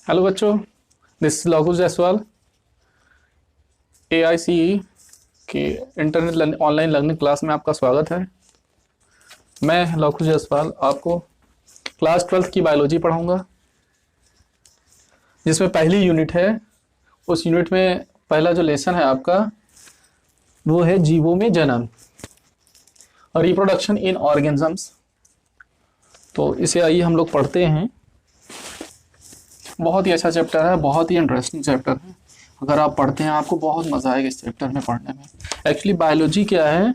Hello बच्चों, this is लघु Jaiswal. AICE की इंटरनेट ऑनलाइन लर्निंग क्लास में आपका स्वागत है। मैं लघु जायसवाल आपको क्लास 12th की बायोलॉजी पढ़ाऊंगा, जिसमें पहली यूनिट है। उस यूनिट में पहला जो लेसन है आपका वो है जीवों में जन्म और रिप्रोडक्शन इन ऑर्गेनिजम्स। तो इसे आइए हम लोग पढ़ते हैं। बहुत ही अच्छा चैप्टर है, बहुत ही इंटरेस्टिंग चैप्टर है। अगर आप पढ़ते हैं आपको बहुत मज़ा आएगा इस चैप्टर में पढ़ने में। एक्चुअली बायोलॉजी क्या है,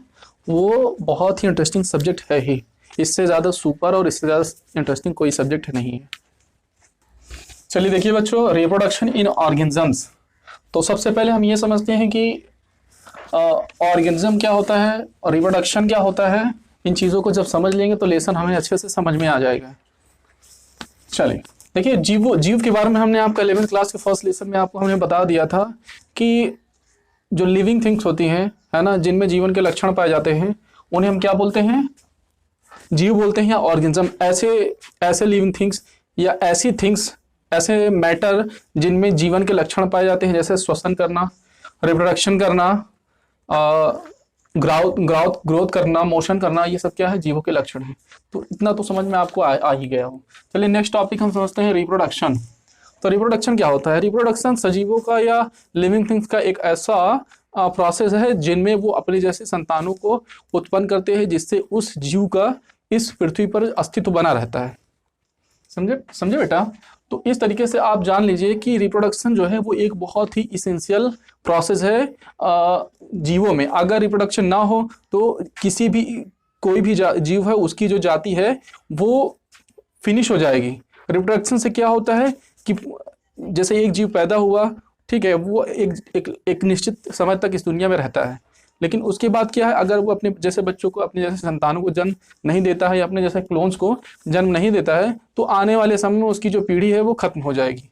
वो बहुत ही इंटरेस्टिंग सब्जेक्ट है ही। इससे ज़्यादा सुपर और इससे ज़्यादा इंटरेस्टिंग कोई सब्जेक्ट नहीं है। चलिए देखिए बच्चों, रिप्रोडक्शन इन ऑर्गेनिजम्स। तो सबसे पहले हम ये समझते हैं कि ऑर्गेनिज्म क्या होता है और रिप्रोडक्शन क्या होता है। इन चीज़ों को जब समझ लेंगे तो लेसन हमें अच्छे से समझ में आ जाएगा। चलिए देखिए, जीव के बारे में हमने आपका 11th क्लास के फर्स्ट लेसन में आपको हमने बता दिया था कि जो लिविंग थिंग्स होती हैं, है ना, जिनमें जीवन के लक्षण पाए जाते हैं, उन्हें हम क्या बोलते हैं, जीव बोलते हैं या ऑर्गेनिज्म। ऐसे लिविंग थिंग्स या ऐसी थिंग्स, ऐसे मैटर जिनमें जीवन के लक्षण पाए जाते हैं, जैसे श्वसन करना, रिप्रोडक्शन करना, ग्रोथ करना, मोशन करना, ये सब क्या है, जीवों के लक्षण हैं। तो इतना तो समझ में आपको आ ही गया हो। चलिए नेक्स्ट टॉपिक हम समझते हैं, रिप्रोडक्शन। तो रिप्रोडक्शन क्या होता है? रिप्रोडक्शन सजीवों का या लिविंग थिंग्स का एक ऐसा प्रोसेस है जिनमें वो अपने जैसे संतानों को उत्पन्न करते हैं, जिससे उस जीव का इस पृथ्वी पर अस्तित्व बना रहता है। समझे समझे बेटा? तो इस तरीके से आप जान लीजिए कि रिप्रोडक्शन जो है वो एक बहुत ही इसेंशियल प्रोसेस है जीवों में। अगर रिप्रोडक्शन ना हो तो किसी भी कोई भी जीव है, उसकी जो जाति है वो फिनिश हो जाएगी। रिप्रोडक्शन से क्या होता है कि जैसे एक जीव पैदा हुआ, ठीक है, वो एक निश्चित समय तक इस दुनिया में रहता है, लेकिन उसके बाद क्या है, अगर वो अपने जैसे बच्चों को, अपने जैसे संतानों को जन्म नहीं देता है या अपने जैसे क्लोन्स को जन्म नहीं देता है, तो आने वाले समय में उसकी जो पीढ़ी है वो खत्म हो जाएगी।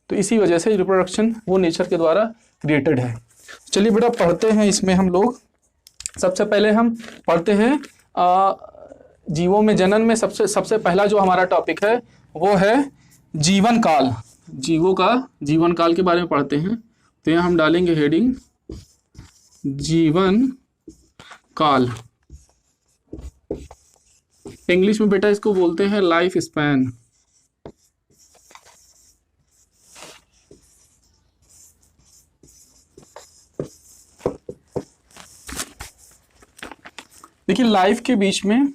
तो इसी वजह से रिप्रोडक्शन वो नेचर के द्वारा क्रिएटेड है। चलिए बेटा पढ़ते हैं इसमें हम लोग। सबसे पहले हम पढ़ते हैं जीवों में जन्म में सबसे पहला जो हमारा टॉपिक है वो है जीवन काल। जीवों का जीवन काल के बारे में पढ़ते हैं। तो यहाँ हम डालेंगे हेडिंग जीवन काल। इंग्लिश में बेटा इसको बोलते हैं लाइफ स्पैन। देखिए लाइफ के बीच में,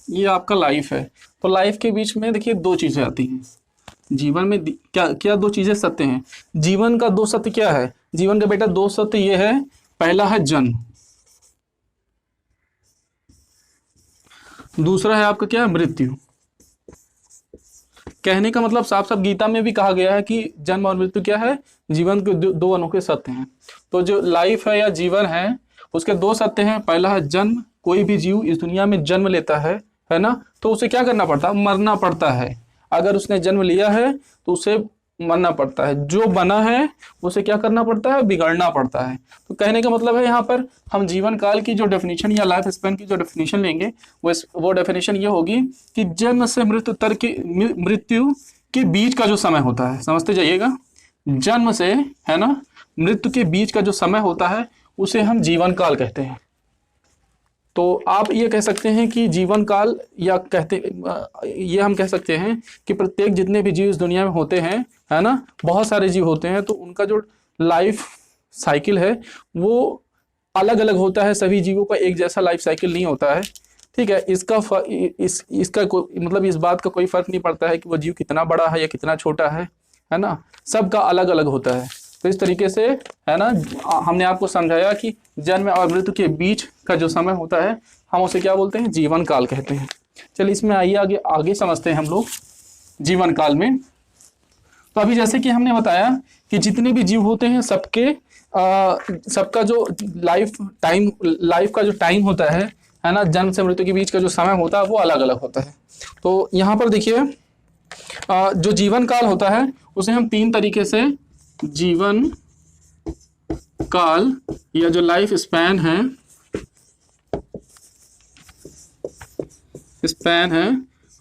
ये आपका लाइफ है, तो लाइफ के बीच में देखिए दो चीजें आती हैं जीवन में। क्या क्या दो चीजें सत्य हैं? जीवन का दो सत्य क्या है? जीवन का बेटा दो सत्य ये है, पहला है जन्म, दूसरा है आपका क्या है, मृत्यु। कहने का मतलब साफ साफ गीता में भी कहा गया है कि जन्म और मृत्यु क्या है, जीवन के दो अनोखे सत्य हैं। तो जो लाइफ है या जीवन है, उसके दो सत्य हैं। पहला है जन्म। कोई भी जीव इस दुनिया में जन्म लेता है ना, तो उसे क्या करना पड़ता है, मरना पड़ता है। अगर उसने जन्म लिया है तो उसे मरना पड़ता है। जो बना है उसे क्या करना पड़ता है, बिगड़ना पड़ता है। तो कहने का मतलब है यहाँ पर हम जीवन काल की जो डेफिनेशन या लाइफ स्पैन की जो डेफिनेशन लेंगे वो डेफिनेशन ये होगी कि जन्म से मृत्यु के बीच का जो समय होता है, समझते जाइएगा, जन्म से, है ना, मृत्यु के बीच का जो समय होता है उसे हम जीवन काल कहते हैं। तो आप ये कह सकते हैं कि जीवन काल, या ये हम कह सकते हैं कि प्रत्येक जितने भी जीव इस दुनिया में होते हैं, है ना, बहुत सारे जीव होते हैं, तो उनका जो लाइफ साइकिल है वो अलग अलग होता है। सभी जीवों का एक जैसा लाइफ साइकिल नहीं होता है, ठीक है। इसका मतलब इस बात का कोई फर्क नहीं पड़ता है कि वो जीव कितना बड़ा है या कितना छोटा है ना, सबका अलग अलग होता है। तो इस तरीके से, है ना, हमने आपको समझाया कि जन्म और मृत्यु के बीच का जो समय होता है हम उसे क्या बोलते हैं, जीवन काल कहते हैं। चलिए इसमें आइए आगे आगे समझते हैं हम लोग जीवन काल में। तो अभी जैसे कि हमने बताया कि जितने भी जीव होते हैं सबका जो लाइफ का जो टाइम होता है ना, जन्म से मृत्यु के बीच का जो समय होता है वो अलग अलग होता है। तो यहाँ पर देखिए जो जीवन काल होता है उसे हम तीन तरीके से, जीवन काल या जो लाइफ स्पैन है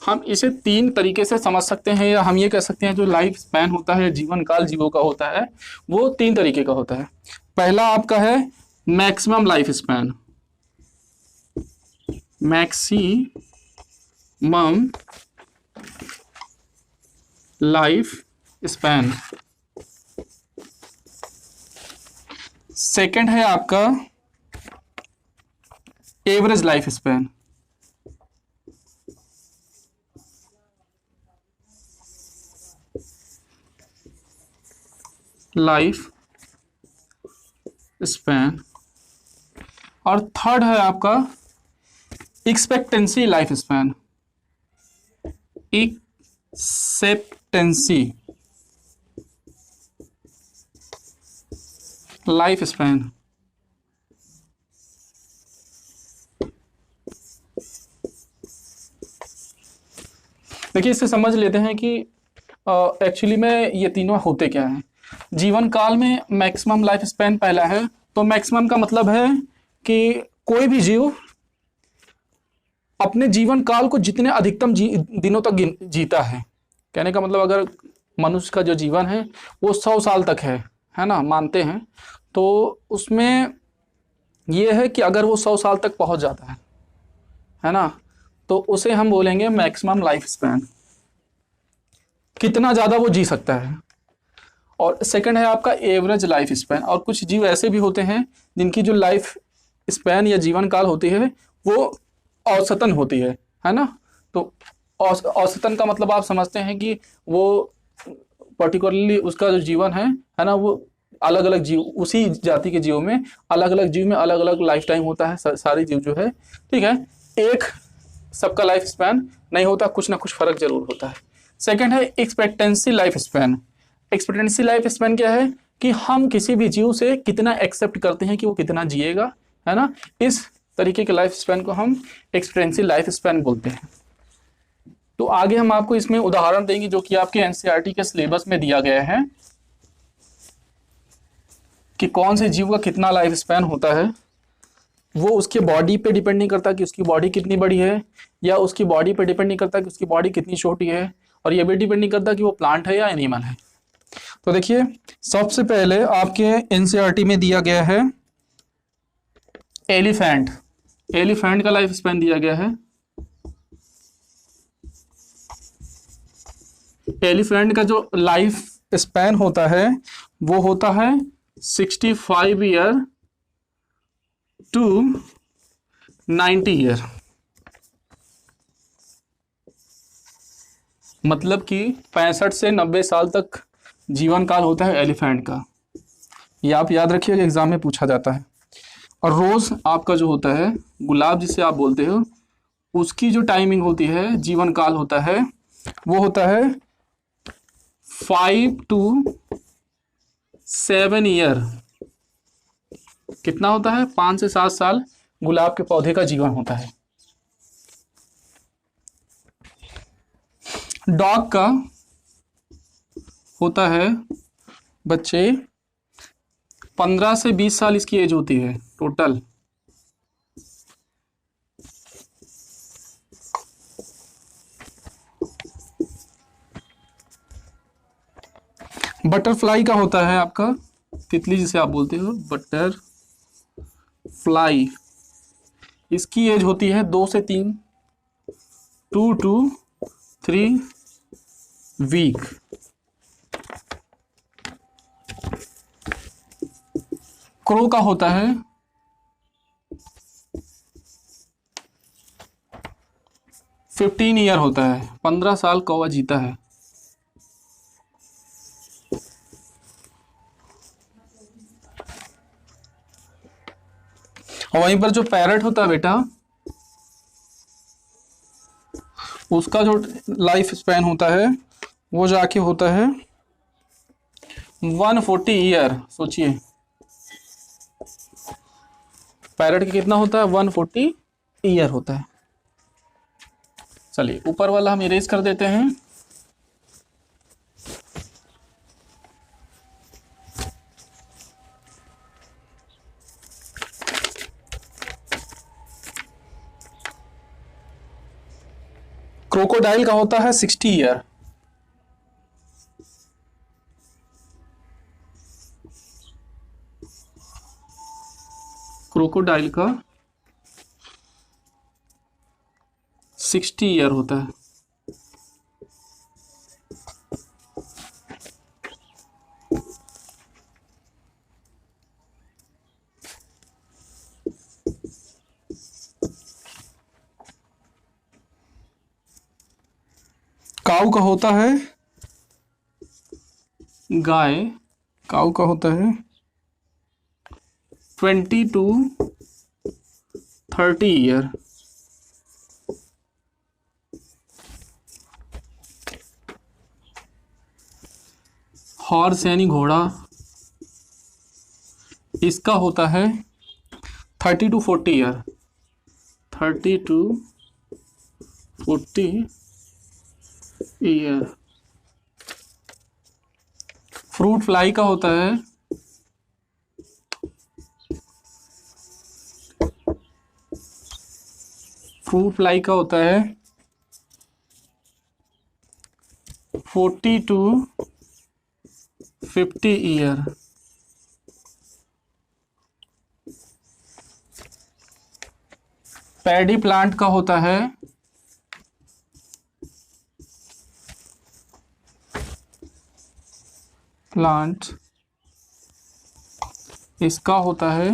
हम इसे तीन तरीके से समझ सकते हैं, या हम ये कह सकते हैं जो लाइफ स्पैन होता है, जीवन काल जीवों का होता है, वो तीन तरीके का होता है। पहला आपका है maximum life span, maximum life span. Second है आपका average life span, life span. और थर्ड है आपका expectancy life span, expectancy life span. देखिए, इससे समझ लेते हैं कि एक्चुअली में ये तीनों होते क्या हैं। जीवन काल में मैक्सिमम लाइफ स्पैन पहला है, तो मैक्सिमम का मतलब है कि कोई भी जीव अपने जीवन काल को जितने अधिकतम दिनों तक जीता है। कहने का मतलब अगर मनुष्य का जो जीवन है वो 100 साल तक है ना, मानते हैं, तो उसमें ये है कि अगर वो 100 साल तक पहुंच जाता है ना, तो उसे हम बोलेंगे मैक्सिमम लाइफ स्पैन, कितना ज़्यादा वो जी सकता है। और सेकंड है आपका एवरेज लाइफ स्पैन। और कुछ जीव ऐसे भी होते हैं जिनकी जो लाइफ स्पैन या जीवन काल होती है वो औसतन होती है ना। तो औसतन का मतलब आप समझते हैं कि वो पर्टिकुलरली उसका जो जीवन है ना, वो अलग अलग जीव, उसी जाति के जीवों में अलग अलग जीव में अलग अलग लाइफ टाइम होता है, सारी जीव जो है, ठीक है, एक सबका लाइफ स्पैन नहीं होता, कुछ ना कुछ फर्क जरूर होता है। सेकंड है expectancy life span. Expectancy life span क्या है कि हम किसी भी जीव से कितना एक्सेप्ट करते हैं कि वो कितना जिएगा, है ना, इस तरीके के लाइफ स्पैन को हम एक्सपेक्टेंसी लाइफ स्पैन बोलते हैं। तो आगे हम आपको इसमें उदाहरण देंगे जो कि आपके एनसीईआरटी के सिलेबस में दिया गया है कि कौन से जीव का कितना लाइफ स्पैन होता है। वो उसके बॉडी पे डिपेंड नहीं करता कि उसकी बॉडी कितनी बड़ी है, या उसकी बॉडी पे डिपेंड नहीं करता कि उसकी बॉडी कितनी छोटी है, और ये भी डिपेंड नहीं करता कि वो प्लांट है या एनिमल है। तो देखिए, सबसे पहले आपके एनसीईआरटी में दिया गया है एलिफेंट। एलिफेंट का लाइफ स्पैन दिया गया है। एलिफेंट का जो लाइफ स्पैन होता है वो होता है 65 ईयर टू 90 ईयर। मतलब कि 65 से 90 साल तक जीवन काल होता है एलिफेंट का। ये आप याद रखिएगा, एग्जाम में पूछा जाता है। और रोज आपका जो होता है, गुलाब जिसे आप बोलते हो, उसकी जो टाइमिंग होती है, जीवन काल होता है, वो होता है 5 to 7 ईयर। कितना होता है? 5 से 7 साल गुलाब के पौधे का जीवन होता है। डॉग का होता है बच्चे 15 से 20 साल इसकी एज होती है टोटल। बटरफ्लाई का होता है आपका, तितली जिसे आप बोलते हो, बटर फ्लाई, इसकी एज होती है 2 से 3, 2 to 3 वीक। क्रो का होता है 15 ईयर होता है, 15 साल कौवा जीता है। और वहीं पर जो पैरट होता है बेटा, उसका जो लाइफ स्पैन होता है वो जाके होता है 140 ईयर। सोचिए, पैरट का कितना होता है? 140 ईयर होता है। चलिए, ऊपर वाला हम इरेज कर देते हैं। क्रोकोडाइल का होता है 60 ईयर। क्रोकोडाइल का 60 ईयर होता है। काऊ का होता है, गाय, काऊ का होता है 20 to 30 ईयर। हॉर्स यानी घोड़ा, इसका होता है 30 to 40 year. 30 to 40 year. Fruit fly का होता है फ्रूट फ्लाई का होता है 40 to 50 ईयर। पैडी प्लांट का होता है प्लांट, इसका होता है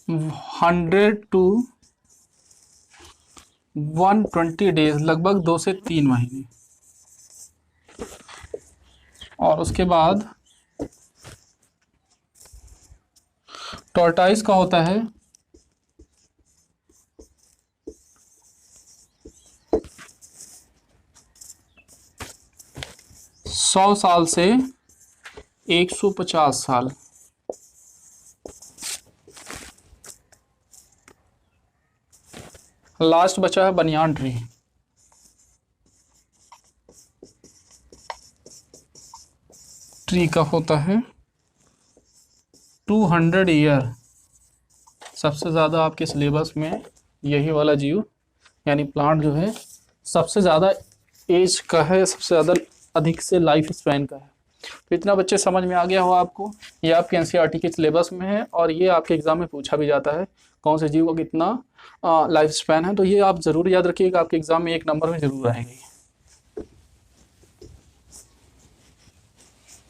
100 to 120 डेज, लगभग 2 से 3 महीने। और उसके बाद टॉर्टाइस का होता है 100 साल से 150 साल। लास्ट बचा है बनियान ट्री। ट्री का होता है 200 ईयर। सबसे ज़्यादा आपके सिलेबस में यही वाला जीव यानी प्लांट जो है सबसे ज़्यादा एज का है, सबसे ज़्यादा अधिक से लाइफ स्पैन का है। तो इतना बच्चे समझ में आ गया हो आपको, ये आपके एनसीईआरटी के सिलेबस में है और ये आपके एग्जाम में पूछा भी जाता है कौन से जीव का कितना लाइफ स्पैन है। तो ये आप ज़रूर याद रखिएगा, आपके एग्जाम में 1 नंबर में ज़रूर आएंगे।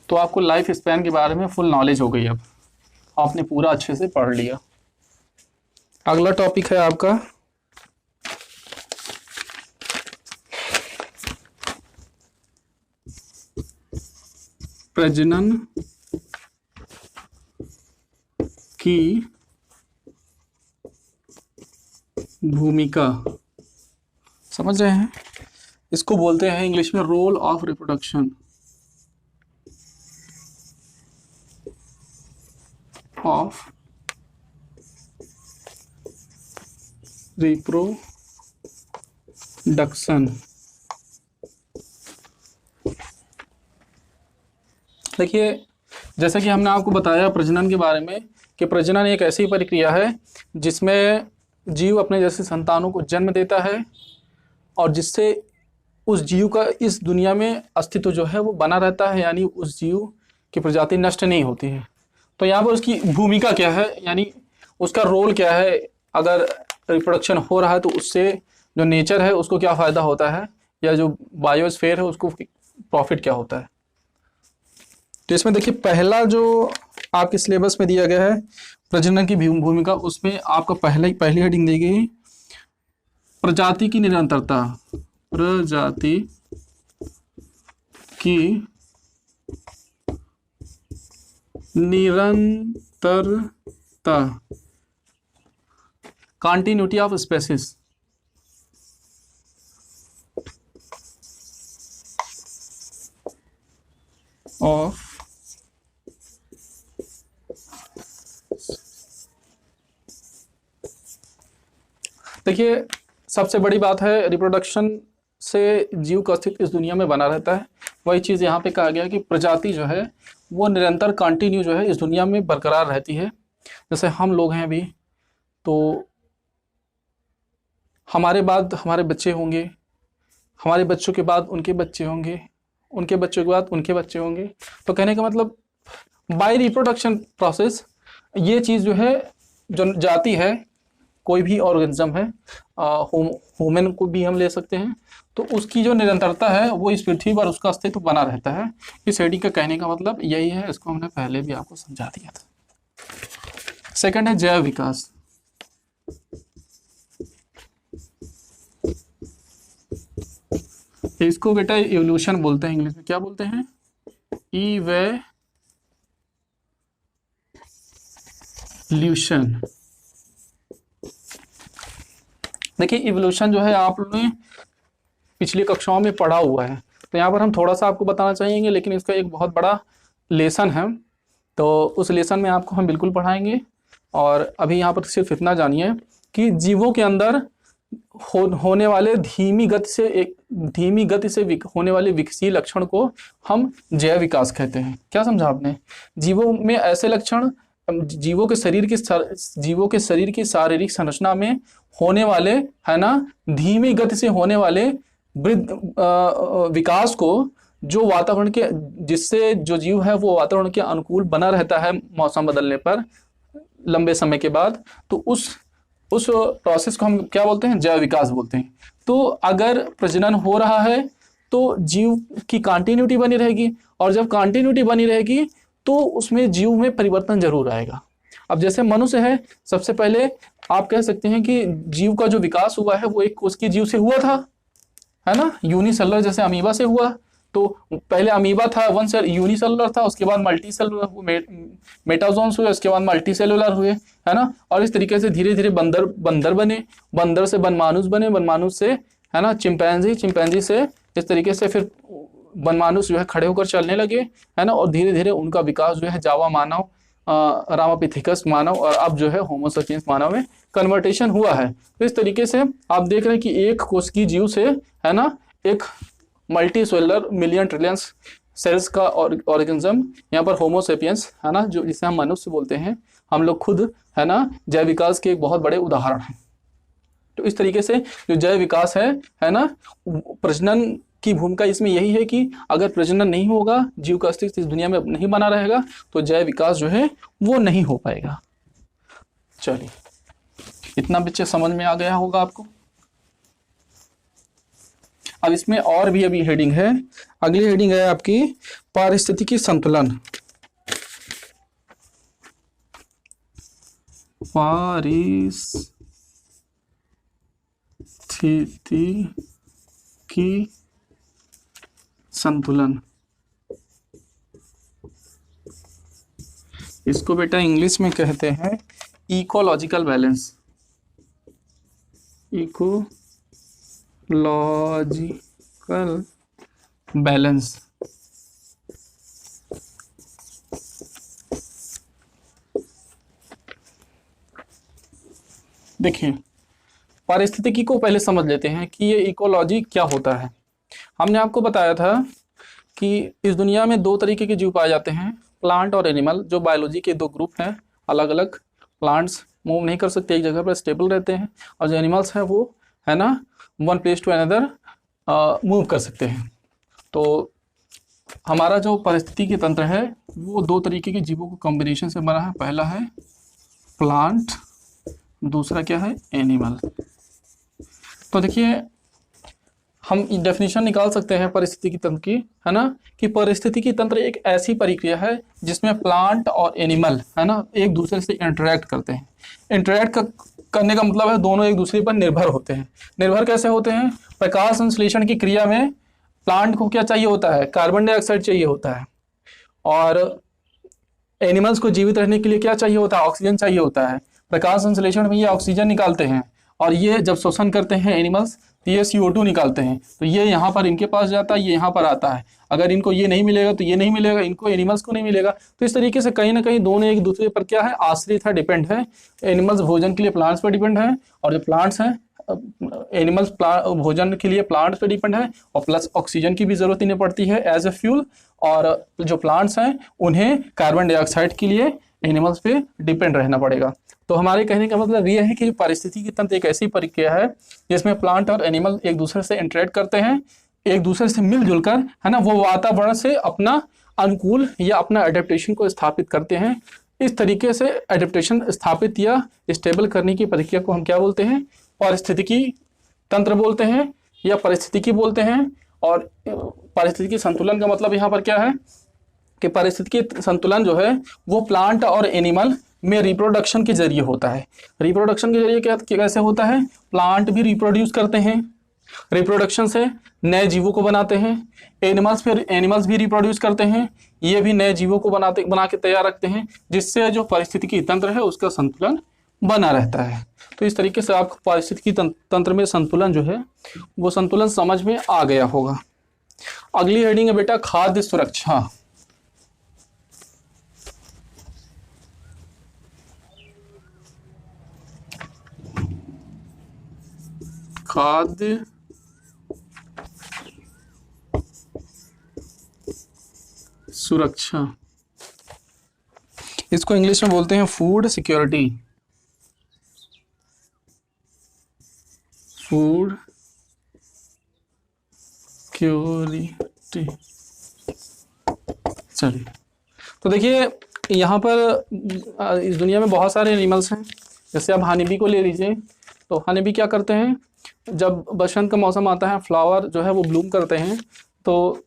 तो आपको लाइफ स्पैन के बारे में फुल नॉलेज हो गई, अब आपने पूरा अच्छे से पढ़ लिया। अगला टॉपिक है आपका प्रजनन की भूमिका। समझ रहे हैं, इसको बोलते हैं इंग्लिश में role of reproduction. Of reproduction. देखिए, जैसे कि हमने आपको बताया प्रजनन के बारे में कि प्रजनन एक ऐसी प्रक्रिया है जिसमें जीव अपने जैसे संतानों को जन्म देता है और जिससे उस जीव का इस दुनिया में अस्तित्व जो है वो बना रहता है, यानी उस जीव की प्रजाति नष्ट नहीं होती है। तो यहाँ पर उसकी भूमिका क्या है, यानी उसका रोल क्या है। अगर रिप्रोडक्शन हो रहा है तो उससे जो नेचर है उसको क्या फ़ायदा होता है, या जो बायोस्फीयर है उसको प्रॉफिट क्या होता है। तो इसमें देखिए, पहला जो आपके सिलेबस में दिया गया है प्रजनन की भूमिका, उसमें आपका पहली हेडिंग दी गई प्रजाति की निरंतरता। प्रजाति की निरंतरता, कंटिन्यूटी ऑफ स्पेसिस। ऑफ देखिए, सबसे बड़ी बात है रिप्रोडक्शन से जीव का अस्तित्व इस दुनिया में बना रहता है। वही चीज़ यहाँ पे कहा गया कि प्रजाति जो है वो निरंतर कंटिन्यू जो है इस दुनिया में बरकरार रहती है। जैसे हम लोग हैं अभी, तो हमारे बाद हमारे बच्चे होंगे, हमारे बच्चों के बाद उनके बच्चे होंगे, उनके बच्चों के बाद उनके बच्चे होंगे। तो कहने का मतलब बाय रिप्रोडक्शन प्रोसेस ये चीज़ जो है जो जाती है, कोई भी ऑर्गेनिज्म है, ह्यूमन को भी हम ले सकते हैं, तो उसकी जो निरंतरता है वो इस पृथ्वी पर उसका अस्तित्व बना रहता है। इस हेडिंग का कहने का मतलब यही है, इसको हमने पहले भी आपको समझा दिया था। सेकंड है जैव विकास। इसको बेटा इवोल्यूशन बोलते हैं, इंग्लिश में क्या बोलते हैं? इवोल्यूशन। देखिए इवोल्यूशन जो है आप लोगों ने पिछली कक्षाओं में पढ़ा हुआ है, तो यहाँ पर हम थोड़ा सा आपको बताना चाहेंगे, लेकिन इसका एक बहुत बड़ा लेसन है, तो उस लेसन में आपको हम बिल्कुल पढ़ाएंगे। और अभी यहाँ पर सिर्फ इतना जानिए कि जीवों के अंदर होने वाले धीमी गति से होने वाले विकासीय लक्षण को हम जैव विकास कहते हैं। क्या समझा आपने? जीवों में ऐसे लक्षण, जीवों के शरीर की शारीरिक संरचना में होने वाले, है ना, धीमी गति से होने वाले विकास को, जो वातावरण के, जिससे जो जीव है वो वातावरण के अनुकूल बना रहता है मौसम बदलने पर लंबे समय के बाद, तो उस प्रोसेस को हम क्या बोलते हैं? जैव विकास बोलते हैं। तो अगर प्रजनन हो रहा है तो जीव की कंटिन्यूटी बनी रहेगी, और जब कंटिन्यूटी बनी रहेगी तो उसमें जीव में परिवर्तन जरूर आएगा। अब जैसे मनुष्य है, सबसे पहले आप कह सकते हैं कि जीव का जो विकास हुआ है वो एक कोशिकीय जीव से हुआ था, है ना, यूनिसेलुलर, जैसे अमीबा से हुआ। तो पहले अमीबा था, यूनिसेलुलर था, उसके बाद मल्टी सेलुलर, मेटाजोन्स हुए, उसके बाद मल्टी सेलुलर हुए, है ना। और इस तरीके से धीरे धीरे बंदर बने, बंदर से बनमानुष बने, बनमानुष से, है ना, चिंपैंजी से इस तरीके से फिर बनमानुष जो है खड़े होकर चलने लगे, है ना। और धीरे धीरे उनका विकास जो है जावा मानव, रामापिथिकस मानव, और अब जो है होमो सेपियंस मानव में कन्वर्टेशन हुआ है। तो इस तरीके से आप देख रहे हैं कि एक कोशिकीय जीव से, है ना, एक multi cellular million trillion cells का ऑर्गेनिज्म, यहाँ पर होमो सेपियंस, है ना, जो जिसे हम मनुष्य बोलते हैं, हम लोग खुद, है ना, जैव विकास के एक बहुत बड़े उदाहरण हैं। तो इस तरीके से जो जैव विकास है ना, प्रजनन की भूमिका इसमें यही है कि अगर प्रजनन नहीं होगा, जीव का अस्तित्व इस दुनिया में नहीं बना रहेगा, तो जैव विकास जो है वो नहीं हो पाएगा। चलिए, इतना बच्चे समझ में आ गया होगा आपको। अब इसमें और भी अभी हेडिंग है, अगली हेडिंग है आपकी पारिस्थितिकी संतुलन। पारिस्थितिकी संतुलन, इसको बेटा इंग्लिश में कहते हैं इकोलॉजिकल बैलेंस। Ecological balance. देखिए, पारिस्थितिकी को पहले समझ लेते हैं कि ये इकोलॉजी क्या होता है। हमने आपको बताया था कि इस दुनिया में दो तरीके के जीव पाए जाते हैं, प्लांट और एनिमल, जो बायोलॉजी के दो ग्रुप हैं अलग अलग। प्लांट्स मूव नहीं कर सकते, एक जगह पर स्टेबल रहते हैं, और जो एनिमल्स हैं वो, है ना, one place to another move कर सकते हैं। तो हमारा जो पारिस्थितिकी तंत्र है वो दो तरीके के जीवों को कॉम्बिनेशन से बना है। पहला है प्लांट, दूसरा क्या है? एनिमल। तो देखिए, हम डेफिनेशन निकाल सकते हैं परिस्थितिकी तंत्र की, है ना, कि परिस्थितिकी तंत्र एक ऐसी प्रक्रिया है जिसमें प्लांट और एनिमल, है ना, एक दूसरे से इंटरेक्ट करते हैं। इंटरेक्ट करने का मतलब है दोनों एक दूसरे पर निर्भर होते हैं। निर्भर कैसे होते हैं? प्रकाश संश्लेषण की क्रिया में प्लांट को क्या चाहिए होता है? कार्बन डाइऑक्साइड चाहिए होता है, और एनिमल्स को जीवित रहने के लिए क्या चाहिए होता है? ऑक्सीजन चाहिए होता है। प्रकाश संश्लेषण में ये ऑक्सीजन निकालते हैं, और ये जब शोषण करते हैं एनिमल्स तो ये CO2 निकालते हैं, तो ये यहाँ पर इनके पास जाता है, ये यहाँ पर आता है। अगर इनको ये नहीं मिलेगा तो ये नहीं मिलेगा, इनको एनिमल्स को नहीं मिलेगा। तो इस तरीके से कहीं ना कहीं दोनों एक दूसरे पर क्या है? आश्रित है, डिपेंड है। एनिमल्स भोजन के लिए प्लांट्स पर डिपेंड है, और जो प्लांट्स हैं एनिमल्स भोजन के लिए प्लांट्स पे डिपेंड है, और प्लस ऑक्सीजन की भी जरूरत इन्हें पड़ती है एज ए फ्यूल। और जो प्लांट्स हैं उन्हें कार्बन डाइऑक्साइड के लिए एनिमल्स पे डिपेंड रहना पड़ेगा। तो हमारे कहने का मतलब ये है कि पारिस्थितिकी तंत्र एक ऐसी प्रक्रिया है जिसमें प्लांट और एनिमल एक दूसरे से इंटरेक्ट करते हैं, एक दूसरे से मिलजुल कर, है ना, वो वातावरण से अपना अनुकूल या अपना एडेप्टेशन को स्थापित करते हैं। इस तरीके से एडेप्टेशन स्थापित या स्टेबल करने की प्रक्रिया को हम क्या बोलते हैं? पारिस्थितिकी तंत्र बोलते हैं या परिस्थितिकी बोलते हैं। और पारिस्थितिकी संतुलन का मतलब यहाँ पर क्या है कि पारिस्थितिकी संतुलन जो है वो प्लांट और एनिमल में रिप्रोडक्शन के जरिए होता है। रिप्रोडक्शन के जरिए क्या कैसे होता है? प्लांट भी रिप्रोड्यूस करते हैं, रिप्रोडक्शन से नए जीवों को बनाते हैं। एनिमल्स भी रिप्रोड्यूस करते हैं, ये भी नए जीवों को बना के तैयार रखते हैं, जिससे जो पारिस्थितिकी तंत्र है उसका संतुलन बना रहता है। तो इस तरीके से आपको पारिस्थितिकी तंत्र में संतुलन जो है वो संतुलन समझ में आ गया होगा। अगली हेडिंग है बेटा खाद्य सुरक्षा। खाद्य सुरक्षा, इसको इंग्लिश में बोलते हैं फूड सिक्योरिटी। Food security. चलिए, तो देखिए यहाँ पर इस दुनिया में बहुत सारे एनिमल्स हैं। जैसे आप हनी बी को ले लीजिए, तो हनी बी क्या करते हैं, जब बसंत का मौसम आता है, फ्लावर जो है वो ब्लूम करते हैं, तो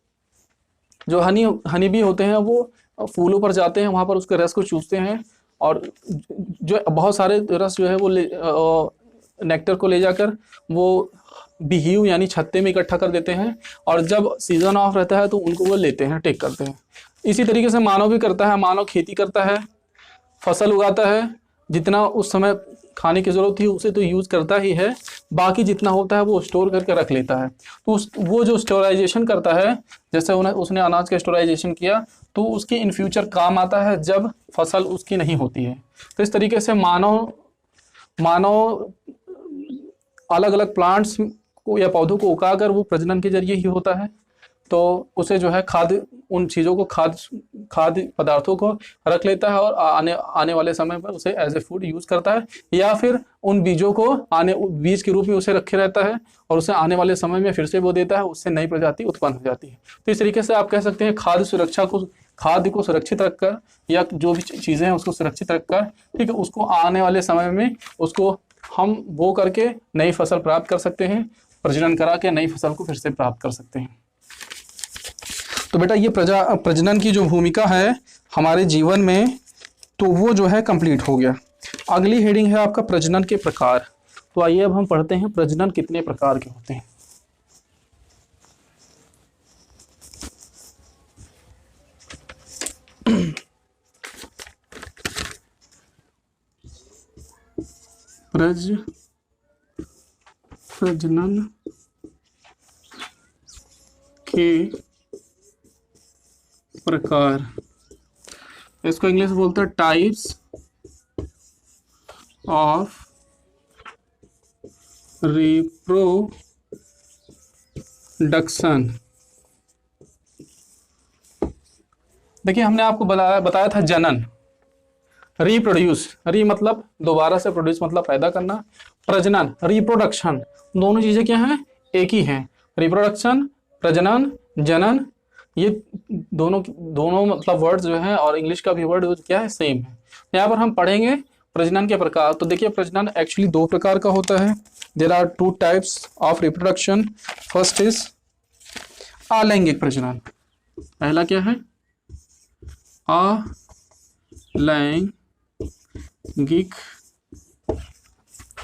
जो हनी बी होते हैं वो फूलों पर जाते हैं, वहाँ पर उसके रस को चूसते हैं, और जो बहुत सारे रस जो है वो नेक्टर को ले जाकर वो बीहिव यानी छत्ते में इकट्ठा कर देते हैं, और जब सीजन ऑफ रहता है तो उनको वो लेते हैं, टेक करते हैं। इसी तरीके से मानव भी करता है। मानव खेती करता है, फसल उगाता है, जितना उस समय खाने की ज़रूरत थी उसे तो यूज़ करता ही है, बाकी जितना होता है वो स्टोर करके रख लेता है। तो वो जो स्टोराइजेशन करता है, जैसे उसने अनाज का स्टोराइजेशन किया, तो उसके इन फ्यूचर काम आता है जब फसल उसकी नहीं होती है। तो इस तरीके से मानव अलग अलग प्लांट्स को या पौधों को उगाकर वो प्रजनन के जरिए ही होता है। तो उसे जो है उन चीज़ों को खाद्य पदार्थों को रख लेता है, और आने वाले समय पर उसे एज ए फूड यूज़ करता है, या फिर उन बीजों को बीज के रूप में उसे रखे रहता है, और उसे आने वाले समय में फिर से वो देता है, उससे नई प्रजाति उत्पन्न हो जाती है। तो इस तरीके से आप कह सकते हैं खाद्य को सुरक्षित रखकर, या जो भी चीज़ें हैं उसको सुरक्षित रखकर, ठीक है, उसको आने वाले समय में उसको हम बो करके नई फसल प्राप्त कर सकते हैं, प्रजनन करा के नई फसल को फिर से प्राप्त कर सकते हैं। तो बेटा ये प्रजनन की जो भूमिका है हमारे जीवन में, तो वो जो है कंप्लीट हो गया। अगली हेडिंग है आपका प्रजनन के प्रकार। तो आइए अब हम पढ़ते हैं प्रजनन कितने प्रकार के होते हैं। प्रजनन के प्रकार, इसको इंग्लिश में बोलते हैं टाइप्स ऑफ रिप्रोडक्शन। देखिए हमने आपको बताया था जनन, रिप्रोड्यूस, मतलब दोबारा से, प्रोड्यूस मतलब पैदा करना, प्रजनन, रिप्रोडक्शन, दोनों चीजें क्या हैं? एक ही हैं। रिप्रोडक्शन, प्रजनन, जनन, ये दोनों मतलब वर्ड्स जो हैं, और इंग्लिश का भी वर्ड क्या है, सेम है। यहाँ पर हम पढ़ेंगे प्रजनन के प्रकार। तो देखिए प्रजनन एक्चुअली 2 प्रकार का होता है। There are 2 types of reproduction. First is अलैंगिक प्रजनन। पहला क्या है? अलैंगिक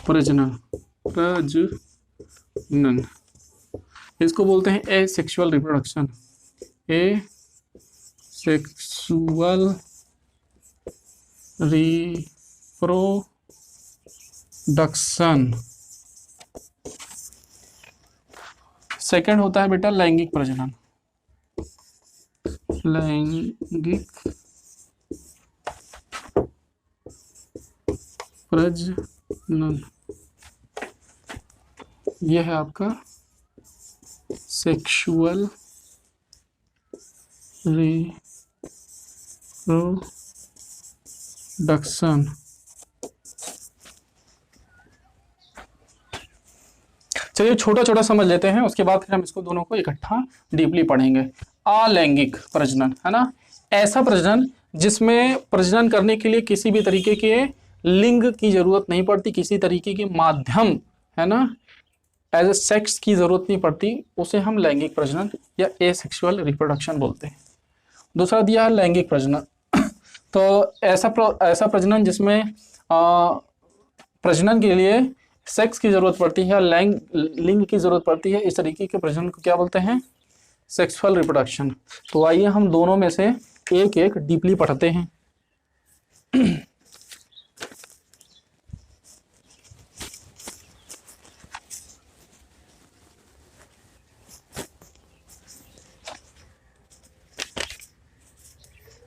प्रजनन। इसको बोलते हैं asexual reproduction. Asexual reproduction. Second होता है बेटा लैंगिक प्रजनन। लैंगिक प्रजनन यह है आपका सेक्सुअल रिप्रोडक्शन। चलिए छोटा छोटा समझ लेते हैं, उसके बाद फिर हम इसको दोनों को इकट्ठा डीपली पढ़ेंगे। अलैंगिक प्रजनन है ना, ऐसा प्रजनन जिसमें प्रजनन करने के लिए किसी भी तरीके के लिंग की जरूरत नहीं पड़ती, किसी तरीके के माध्यम है ना एज ए सेक्स की जरूरत नहीं पड़ती, उसे हम लैंगिक प्रजनन या एसेक्सुअल रिप्रोडक्शन बोलते हैं। दूसरा दिया है लैंगिक प्रजनन। तो ऐसा प्रजनन जिसमें प्रजनन के लिए सेक्स की जरूरत पड़ती है या लिंग की जरूरत पड़ती है, इस तरीके के प्रजनन को क्या बोलते हैं? Sexual reproduction. तो आइए हम दोनों में से एक एक डीपली पढ़ते हैं।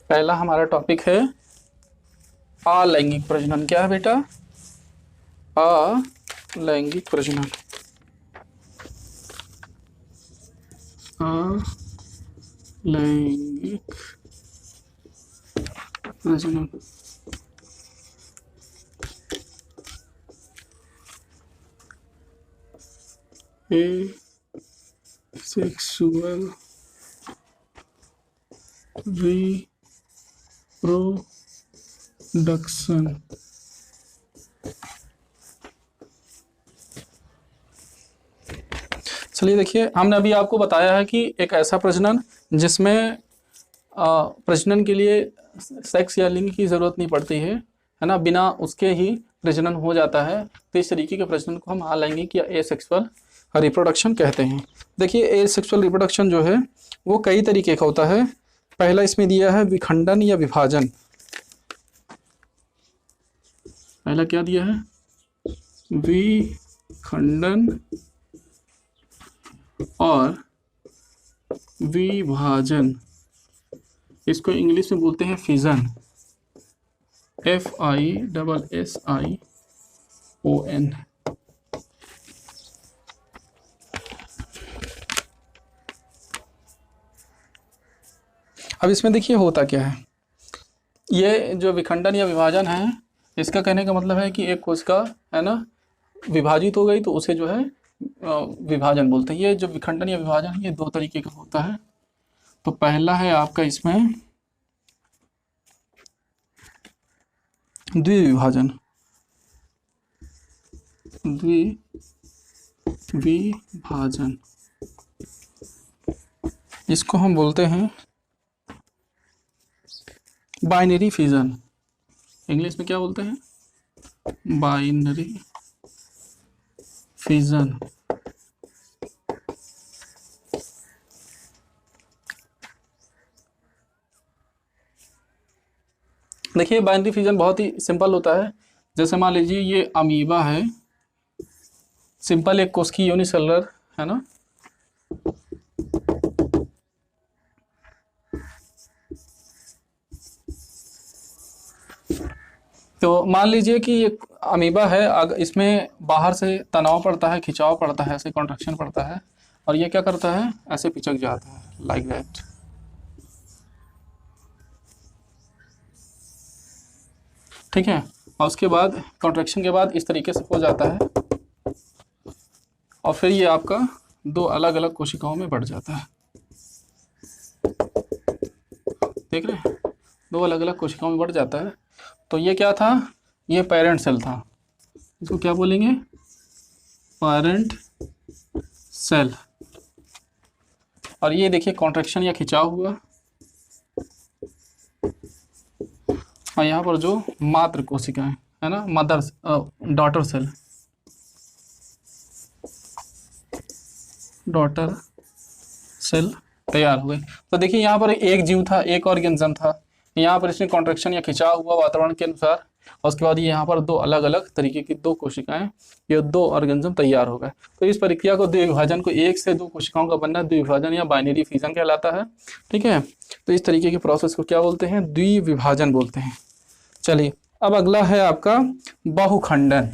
पहला हमारा टॉपिक है अलैंगिक प्रजनन। क्या है बेटा? अलैंगिक प्रजनन। अलैंगिक प्रजनन एसेक्सुअल रिप्रोडक्शन। चलिए देखिए, हमने अभी आपको बताया है कि एक ऐसा प्रजनन जिसमें प्रजनन के लिए सेक्स या लिंग की जरूरत नहीं पड़ती है ना, बिना उसके ही प्रजनन हो जाता है। तो इस तरीके के प्रजनन को हम अलैंगिक या एसेक्सुअल रिप्रोडक्शन कहते हैं। देखिए एसेक्सुअल रिप्रोडक्शन जो है वो कई तरीके का होता है। पहला इसमें दिया है विखंडन या विभाजन। पहला क्या दिया है? विखंडन और विभाजन। इसको इंग्लिश में बोलते हैं फिजन, FISSION। अब इसमें देखिए होता क्या है, ये जो विखंडन या विभाजन है, इसका कहने का मतलब है कि एक कोशिका है ना विभाजित हो गई तो उसे जो है विभाजन बोलते हैं। ये जो विखंडन या विभाजन है ये दो तरीके का होता है। तो पहला है आपका इसमें द्विविभाजन। द्विविभाजन इसको हम बोलते हैं बाइनरी फिजन। इंग्लिश में क्या बोलते हैं? Binary fission. देखिए बाइनरी फिजन बहुत ही सिंपल होता है। जैसे मान लीजिए ये अमीबा है, सिंपल एक कोशिकीय यूनिसेलुलर है ना, तो मान लीजिए कि ये अमीबा है, अगर इसमें बाहर से तनाव पड़ता है, खिंचाव पड़ता है, ऐसे कॉन्ट्रैक्शन पड़ता है, और ये क्या करता है? ऐसे पिचक जाता है लाइक दैट। ठीक है, और उसके बाद कॉन्ट्रैक्शन के बाद इस तरीके से हो जाता है, और फिर ये आपका दो अलग अलग कोशिकाओं में बढ़ जाता है। देख रहे हैं, दो अलग अलग कोशिकाओं में बढ़ जाता है। तो ये क्या था? ये पेरेंट सेल था। इसको क्या बोलेंगे? Parent cell. और ये देखिए कॉन्ट्रैक्शन या खिंचाव हुआ, और यहाँ पर जो मात्र कोशिकाएं है ना, mother daughter cell, daughter cell तैयार हुए। तो देखिए यहाँ पर एक जीव था, एक ऑर्गेनिज्म था, यहाँ पर इसमें कॉन्ट्रैक्शन या खिंचाव हुआ वातावरण के अनुसार, और उसके बाद ये यहाँ पर दो अलग अलग तरीके की दो कोशिकाएं, ये दो ऑर्गेनिज्म तैयार हो गए। तो इस प्रक्रिया को द्विविभाजन को, एक से दो कोशिकाओं का बनना द्विविभाजन या बाइनरी फिजन कहलाता है। ठीक है, तो इस तरीके के प्रोसेस को क्या बोलते हैं? द्विविभाजन बोलते हैं। चलिए अब अगला है आपका बहुखंडन।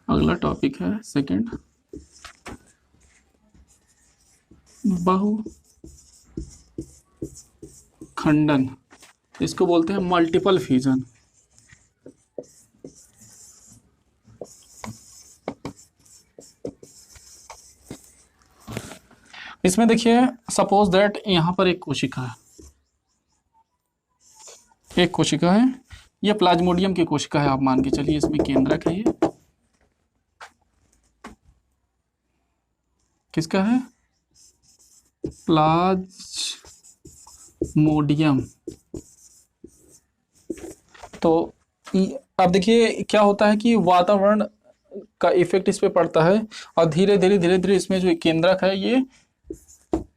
अगला टॉपिक है सेकंड बहुखंडन, इसको बोलते हैं मल्टीपल फ्यूजन। इसमें देखिए सपोज दैट यहां पर एक कोशिका है, ये प्लाज्मोडियम की कोशिका है, आप मान के चलिए इसमें केंद्रक है, ये किसका है, प्लाज्मोडियम। तो अब देखिए क्या होता है कि वातावरण का इफेक्ट इस पे पड़ता है और धीरे धीरे इसमें जो केंद्रक है ये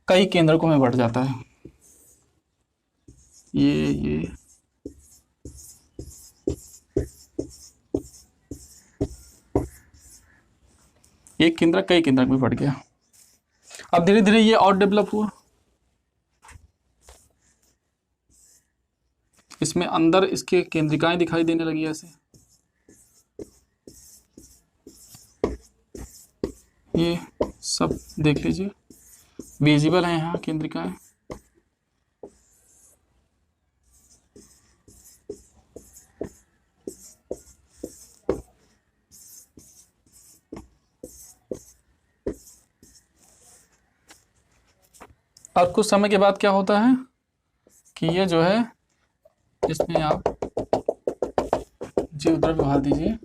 कई केंद्रकों में बढ़ जाता है। ये एक केंद्रक कई केंद्रक में बढ़ गया। अब धीरे धीरे ये और डेवलप हुआ, इसमें अंदर इसके केंद्रिकाएं दिखाई देने लगी ऐसे, ये सब देख लीजिए विजिबल है यहाँ केंद्रिकाएं। और कुछ समय के बाद क्या होता है कि ये जो है, इसमें आप जीव द्रव्य भर दीजिए।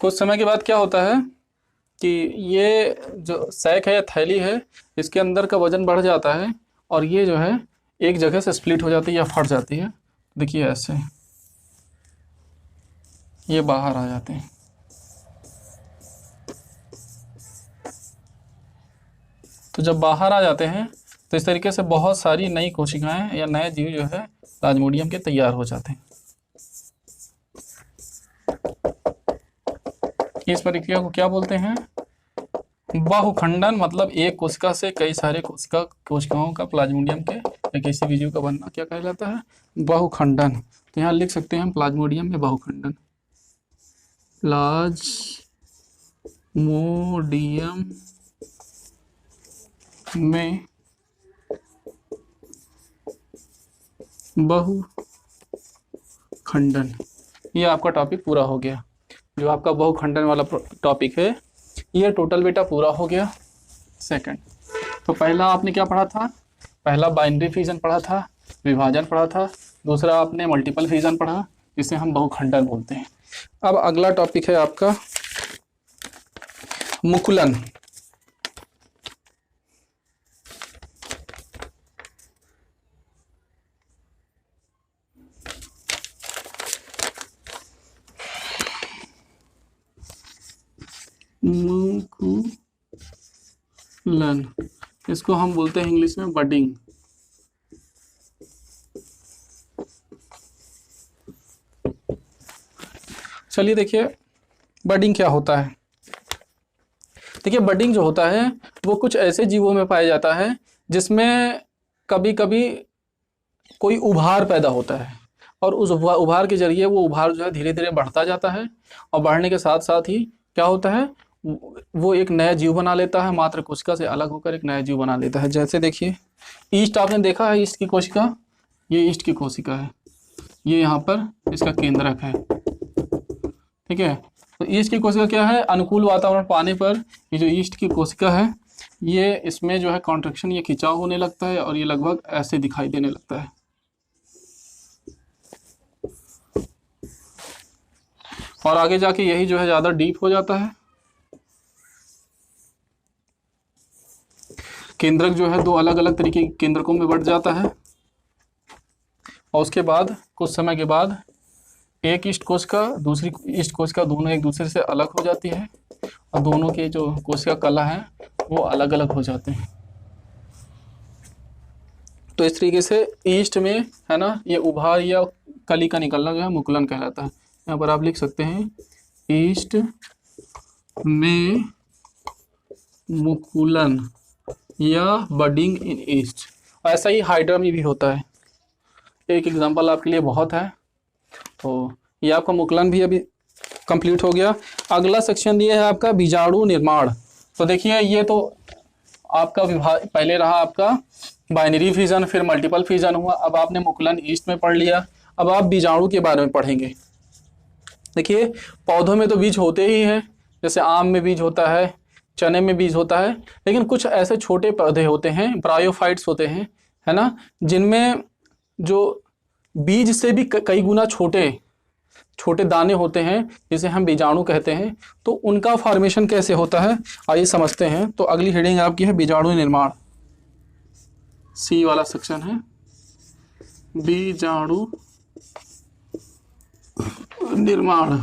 कुछ समय के बाद क्या होता है कि ये जो सैक है या थैली है, इसके अंदर का वजन बढ़ जाता है और ये जो है एक जगह से स्प्लिट हो जाती है या फट जाती है। देखिए ऐसे ये बाहर आ जाते हैं। तो जब बाहर आ जाते हैं तो इस तरीके से बहुत सारी नई कोशिकाएं या नए जीव जो है प्लाज्मोडियम के तैयार हो जाते हैं। इस प्रक्रिया को क्या बोलते हैं, बहुखंडन। मतलब एक कोशिका से कई सारे कोशिकाओं का प्लाज्मोडियम के या किसी भी जीव का बनना क्या कहलाता है, बहुखंडन। तो यहाँ लिख सकते हैं हम प्लाज्मोडियम में बहुखंडन, प्लाज्मोडियम में बहुखंडन। ये आपका टॉपिक पूरा हो गया, जो आपका बहुखंडन वाला टॉपिक है ये टोटल बेटा पूरा हो गया। सेकंड, तो पहला आपने क्या पढ़ा था, पहला बाइनरी फ्यूजन पढ़ा था, विभाजन पढ़ा था। दूसरा आपने मल्टीपल फ्यूजन पढ़ा, जिसे हम बहुखंडन बोलते हैं। अब अगला टॉपिक है आपका मुकुलन। मुकुलन, इसको हम बोलते हैं इंग्लिश में बडिंग। चलिए देखिए बडिंग क्या होता है। देखिए बडिंग जो होता है वो कुछ ऐसे जीवों में पाया जाता है जिसमें कभी कभी कोई उभार पैदा होता है और उस उभार के जरिए वो उभार जो है धीरे धीरे बढ़ता जाता है और बढ़ने के साथ साथ ही क्या होता है वो एक नया जीव बना लेता है, मात्र कोशिका से अलग होकर एक नया जीव बना लेता है। जैसे देखिए ईस्ट आपने देखा है, ईस्ट की कोशिका, ये ईस्ट की कोशिका है, ये यहाँ पर इसका केंद्रक है, ठीक है। तो ईस्ट की कोशिका क्या है, अनुकूल वातावरण पाने पर ये जो ईस्ट की कोशिका है ये इसमें जो है कॉन्ट्रैक्शन, ये खिंचाव होने लगता है और ये लगभग ऐसे दिखाई देने लगता है। और आगे जाके यही जो है ज़्यादा डीप हो जाता है। केंद्रक जो है दो अलग अलग तरीके के केंद्रकों में बढ़ जाता है और उसके बाद कुछ समय के बाद एक ईस्ट कोशिका दूसरी ईस्ट कोशिका दोनों एक दूसरे से अलग हो जाती है और दोनों के जो कोशिका कला है वो अलग अलग हो जाते हैं। तो इस तरीके से ईस्ट में है ना ये उभार या कली का निकलना जो है मुकुलन कहलाता है। यहाँ पर आप लिख सकते हैं ईस्ट में मुकुलन या बडिंग इन ईस्ट। ऐसा ही हाइड्रा में भी होता है, एक एग्जांपल आपके लिए बहुत है। तो ये आपका मुकुलन भी अभी कंप्लीट हो गया। अगला सेक्शन ये है आपका बीजाणु निर्माण। तो देखिए ये तो आपका विभाग पहले रहा आपका बाइनरी फिजन, फिर मल्टीपल फिजन हुआ, अब आपने मुकुलन ईस्ट में पढ़ लिया। अब आप बीजाणु के बारे में पढ़ेंगे। देखिए पौधों में तो बीज होते ही हैं, जैसे आम में बीज होता है, चने में बीज होता है, लेकिन कुछ ऐसे छोटे पौधे होते हैं, ब्रायोफाइट्स होते हैं, है ना, जिनमें जो बीज से भी कई गुना छोटे छोटे दाने होते हैं, जिसे हम बीजाणु कहते हैं। तो उनका फॉर्मेशन कैसे होता है आइए समझते हैं। तो अगली हेडिंग आपकी है बीजाणु निर्माण, सी वाला सेक्शन है बीजाणु निर्माण।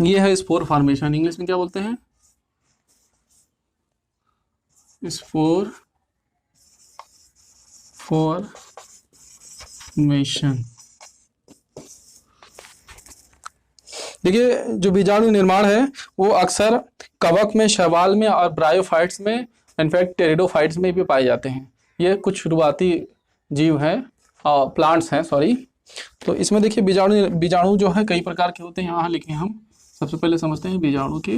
ये है स्पोर फॉर्मेशन, इंग्लिश में क्या बोलते हैं, स्पोर फॉर्मेशन। देखिए जो बीजाणु निर्माण है वो अक्सर कवक में, शैवाल में और ब्रायोफाइट्स में, इनफैक्ट टेरिडोफाइट्स में भी पाए जाते हैं। ये कुछ शुरुआती जीव हैं, प्लांट्स हैं सॉरी। तो इसमें देखिए बीजाणु जो है कई प्रकार के होते हैं, यहाँ लिखे हम। सबसे पहले समझते हैं बीजाणु के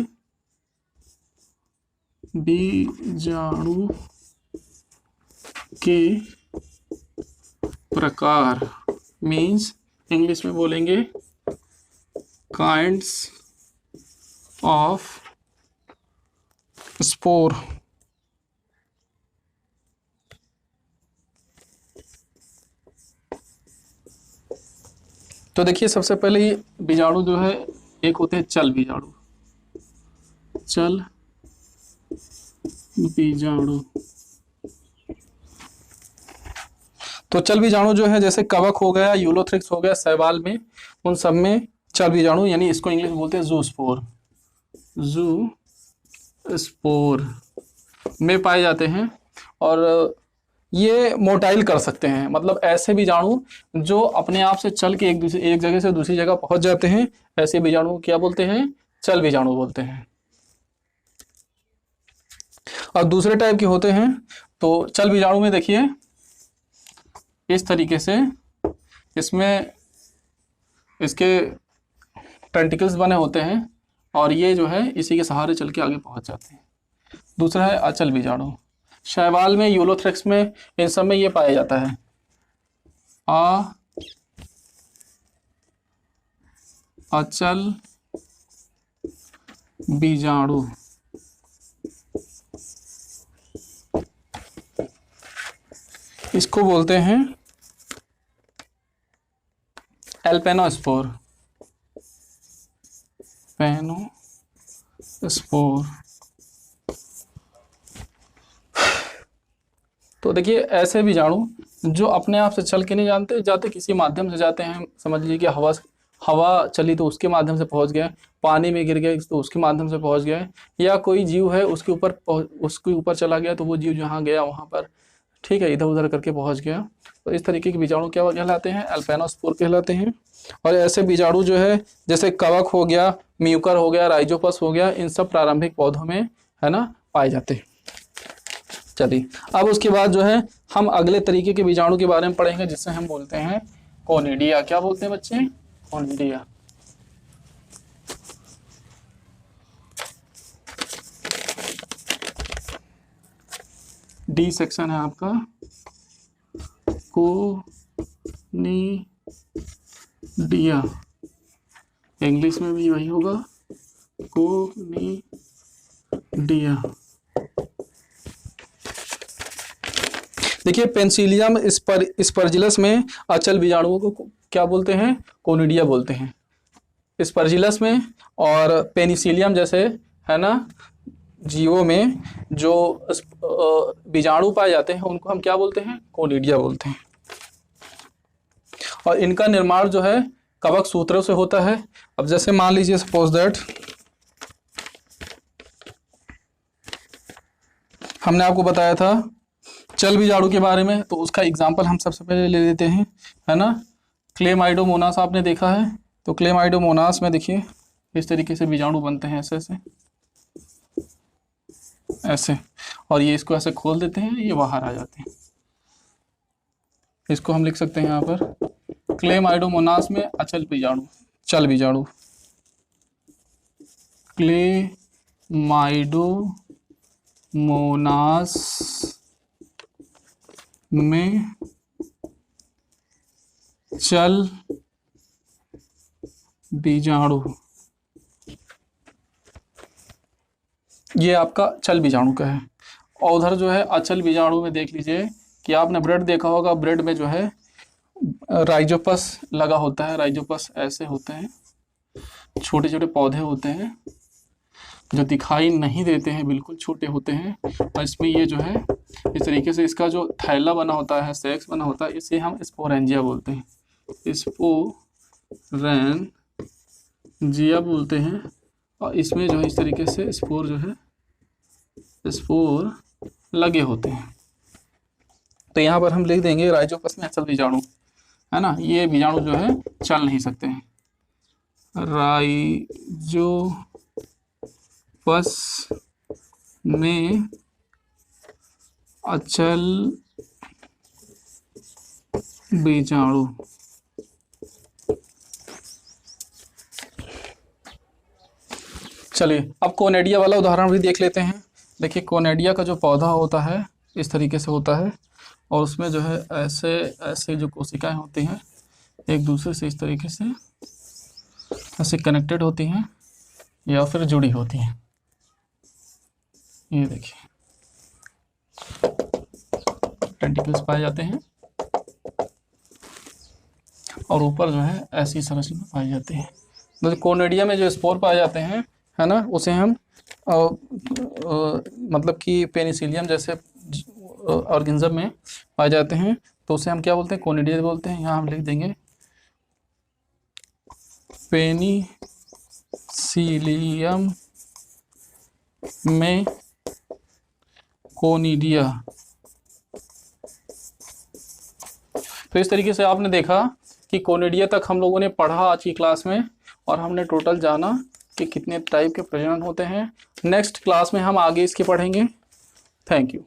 प्रकार, मीन्स इंग्लिश में बोलेंगे काइंड्स ऑफ स्पोर। तो देखिए सबसे पहले ये बीजाणु जो है, एक होते हैं चल बीजाणु, चल बीजाणु। तो चल बीजाणु जो है जैसे कवक हो गया, यूलोथ्रिक्स हो गया, शैवाल में, उन सब में चल बीजाणु, यानी इसको इंग्लिश में बोलते हैं जूस्पोर, जूस्पोर में पाए जाते हैं। और ये मोटाइल कर सकते हैं, मतलब ऐसे बीजाणु जो अपने आप से चल के एक जगह से दूसरी जगह पहुंच जाते हैं, ऐसे बीजाणु को क्या बोलते हैं, चल बीजाणु बोलते हैं। और दूसरे टाइप के होते हैं, तो चल बीजाणु में देखिए इस तरीके से, इसमें इसके टेंटिकल्स बने होते हैं और ये जो है इसी के सहारे चल के आगे पहुंच जाते हैं। दूसरा है अचल बीजाणु, शैवाल में, यूलोथ्रिक्स में, इन सब में ये पाया जाता है। अचल बीजाणु। इसको बोलते हैं एल्पेनोस्पोर, पेनोस्पोर। तो देखिए ऐसे बीजाणु जो अपने आप से चल के नहीं जाते, किसी माध्यम से जाते हैं। समझ लीजिए कि हवा चली तो उसके माध्यम से पहुंच गए, पानी में गिर गए तो उसके माध्यम से पहुंच गए, या कोई जीव है उसके ऊपर चला गया तो वो जीव जहाँ गया वहाँ पर, ठीक है, इधर उधर करके पहुंच गया। तो इस तरीके के बीजाणु क्या कहलाते हैं, एल्पेनोस्पोर कहलाते हैं। और ऐसे बीजाणु जो है जैसे कवक हो गया, म्यूकर हो गया, राइजोपस हो गया, इन सब प्रारंभिक पौधों में, है ना, पाए जाते हैं। चलिए अब उसके बाद जो है हम अगले तरीके के बीजाणु के बारे में पढ़ेंगे, जिससे हम बोलते हैं कोनिडिया। क्या बोलते हैं बच्चे, कोनिडिया। डी सेक्शन है आपका कोनिडिया, इंग्लिश में भी वही होगा, कोनिडिया। देखिए पेंसिलियम स्पर्जिलस में अचल बीजाणुओं को क्या बोलते हैं, कोनिडिया बोलते हैं, स्पर्जिलस में। और पेनिसिलियम जैसे, है ना, जीवों में जो बीजाणु पाए जाते हैं उनको हम क्या बोलते हैं, कोनिडिया बोलते हैं। और इनका निर्माण जो है कवक सूत्रों से होता है। अब जैसे मान लीजिए सपोज दैट हमने आपको बताया था चल बीजाणु के बारे में, तो उसका एग्जाम्पल हम सबसे पहले ले लेते हैं, है ना। क्लेमाइडोमोनास आपने देखा है, तो क्लेमाइडोमोनास में देखिए इस तरीके से बीजाणु बनते हैं, ऐसे, और ये इसको ऐसे खोल देते हैं, ये बाहर आ जाते हैं। इसको हम लिख सकते हैं यहाँ पर क्लेमाइडोमोनास में अचल बीजाणु, चल बीजाणु। क्लेमाइडोमोनास में चल बीजाणु, ये आपका चल बीजाणु का है। और उधर जो है अचल बीजाणु में देख लीजिए कि आपने ब्रेड देखा होगा, ब्रेड में जो है राइजोपस लगा होता है। राइजोपस ऐसे होते हैं, छोटे छोटे पौधे होते हैं जो दिखाई नहीं देते हैं, बिल्कुल छोटे होते हैं। और इसमें ये जो है इस तरीके से इसका जो थैला बना होता है, सेक्स बना होता है, इसे हम स्पोरेंजिया बोलते हैं। स्पोरेंजिया बोलते हैं। और इसमें जो है इस तरीके से स्पोर जो है स्पोर लगे होते हैं। तो यहाँ पर हम लिख देंगे राइजोपस में अचल बीजाणु, है ना। ये बीजाणु जो है चल नहीं सकते हैं। राइजोपस में अचल बीजाणु। चलिए अब कोनेडिया वाला उदाहरण भी देख लेते हैं। देखिए कोनेडिया का जो पौधा होता है इस तरीके से होता है, और उसमें जो है ऐसे ऐसे जो कोशिकाएं होती हैं एक दूसरे से इस तरीके से ऐसे कनेक्टेड होती हैं या फिर जुड़ी होती हैं। ये देखिए टेंटिकल्स पाए जाते हैं और ऊपर जो है ऐसी संरचना पाई जाती है। तो कोनेडिया में जो स्पोर पाए जाते हैं, है ना, उसे हम मतलब कि पेनिसिलियम जैसे ऑर्गेनिज्म में पाए जाते हैं, तो उसे हम क्या बोलते हैं, कोनेडिया बोलते हैं। यहाँ हम लिख देंगे पेनिसिलियम में कोनिडिया। तो इस तरीके से आपने देखा कि कोनिडिया तक हम लोगों ने पढ़ा आज की क्लास में, और हमने टोटल जाना कि कितने टाइप के प्रजनन होते हैं। नेक्स्ट क्लास में हम आगे इसके पढ़ेंगे। Thank you.